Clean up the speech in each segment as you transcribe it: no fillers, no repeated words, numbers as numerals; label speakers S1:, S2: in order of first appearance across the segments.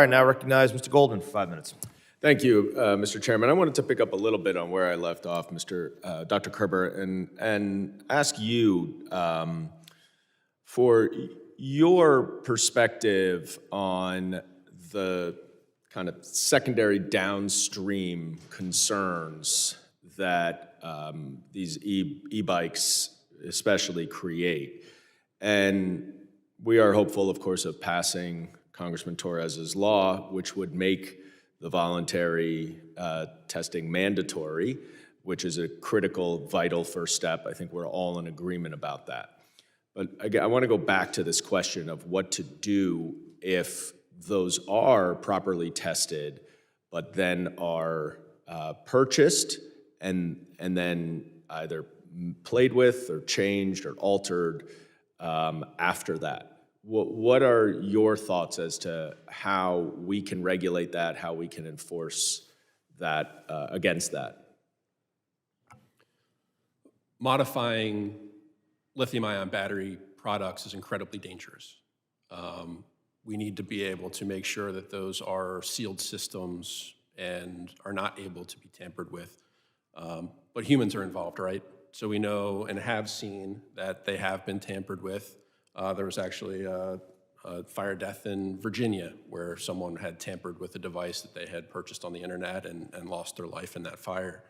S1: right, now recognize Mr. Goldman for 5 minutes.
S2: Thank you, Mr. Chairman. I wanted to pick up a little bit on where I left off, Dr. Kerber, and ask you for your perspective on the kind of secondary downstream concerns that these e-bikes especially create. And we are hopeful, of course, of passing Congressman Torres's law, which would make the voluntary testing mandatory, which is a critical, vital first step. I think we're all in agreement about that. But again, I want to go back to this question of what to do if those are properly tested, but then are purchased and then either played with or changed or altered after that. What are your thoughts as to how we can regulate that, how we can enforce that against that?
S3: Modifying lithium-ion battery products is incredibly dangerous. We need to be able to make sure that those are sealed systems and are not able to be tampered with. But humans are involved, right? So we know and have seen that they have been tampered with. There was actually a fire death in Virginia where someone had tampered with a device that they had purchased on the internet and lost their life in that fire.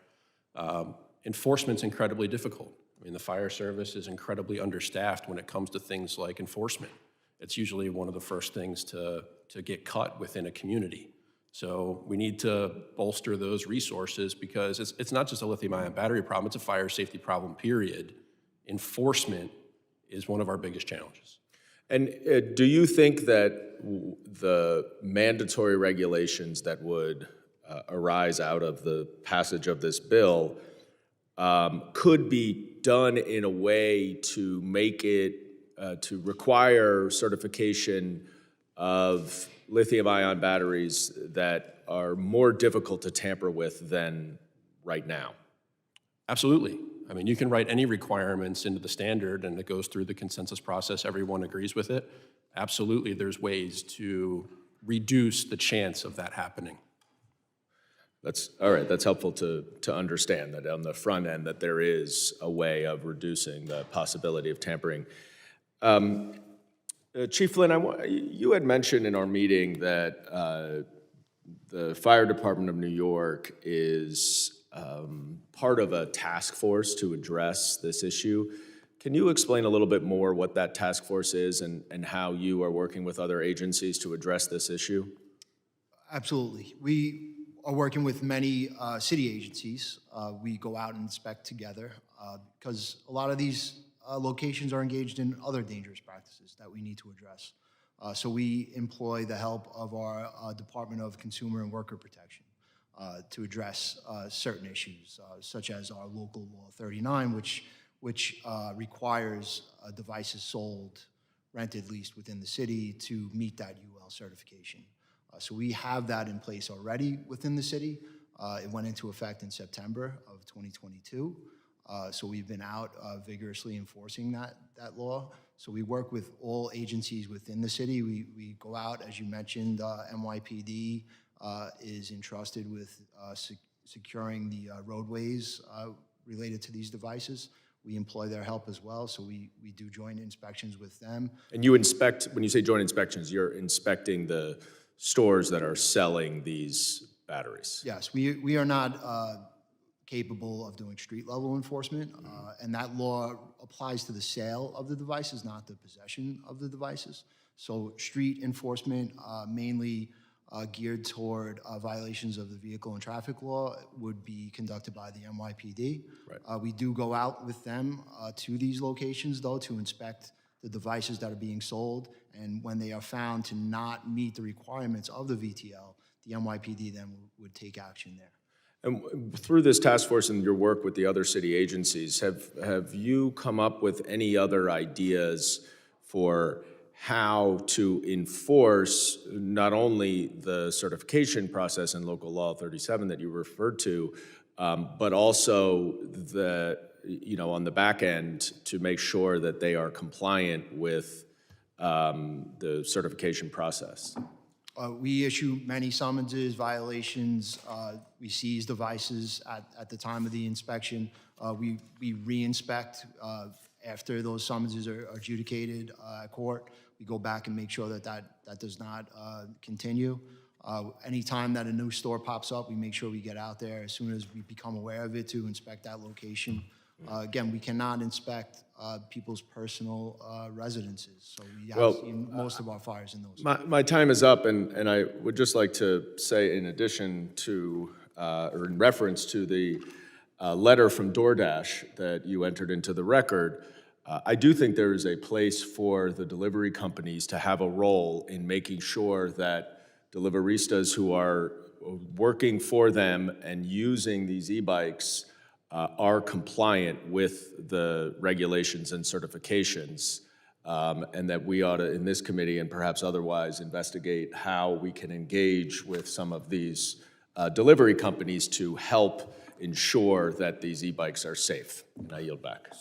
S3: Enforcement's incredibly difficult. I mean, the fire service is incredibly understaffed when it comes to things like enforcement. It's usually one of the first things to get cut within a community. So we need to bolster those resources because it's not just a lithium-ion battery problem, it's a fire safety problem, period. Enforcement is one of our biggest challenges.
S2: And do you think that the mandatory regulations that would arise out of the passage of this bill could be done in a way to make it, to require certification of lithium-ion batteries that are more difficult to tamper with than right now?
S3: Absolutely. I mean, you can write any requirements into the standard and it goes through the consensus process, everyone agrees with it. Absolutely, there's ways to reduce the chance of that happening.
S2: That's all right. That's helpful to understand that on the front end that there is a way of reducing the possibility of tampering. Chief Flynn, you had mentioned in our meeting that the Fire Department of New York is part of a task force to address this issue. Can you explain a little bit more what that task force is and how you are working with other agencies to address this issue?
S4: Absolutely. We are working with many city agencies. We go out and inspect together because a lot of these locations are engaged in other dangerous practices that we need to address. So we employ the help of our Department of Consumer and Worker Protection to address certain issues, such as our local law 39, which requires devices sold, rented, leased within the city to meet that UL certification. So we have that in place already within the city. It went into effect in September of 2022. So we've been out vigorously enforcing that law. So we work with all agencies within the city. We go out, as you mentioned, NYPD is entrusted with securing the roadways related to these devices. We employ their help as well, so we do joint inspections with them.
S2: And you inspect, when you say joint inspections, you're inspecting the stores that are selling these batteries?
S4: Yes, we are not capable of doing street-level enforcement, and that law applies to the sale of the devices, not the possession of the devices. So street enforcement, mainly geared toward violations of the vehicle and traffic law, would be conducted by the NYPD. Right. We do go out with them to these locations, though, to inspect the devices that are being sold, and when they are found to not meet the requirements of the VTL, the NYPD then would take action there.
S2: And through this task force and your work with the other city agencies, have you come up with any other ideas for how to enforce not only the certification process in local law 37 that you referred to, but also on the back end to make sure that they are compliant with the certification process?
S4: We issue many summonses, violations. We seize devices at the time of the inspection. We re-inspect after those summonses are adjudicated at court. We go back and make sure that that does not continue. Anytime that a new store pops up, we make sure we get out there as soon as we become aware of it to inspect that location. Again, we cannot inspect people's personal residences, so we have seen most of our fires in those.
S2: My time is up, and I would just like to say, in addition to, or in reference to the letter from DoorDash that you entered into the record, I do think there is a place for the delivery companies to have a role in making sure that deliveristas who are working for them and using these e-bikes are compliant with the regulations and certifications, and that we ought to, in this committee and perhaps otherwise, investigate how we can engage with some of these delivery companies to help ensure that these e-bikes are safe. And I yield back.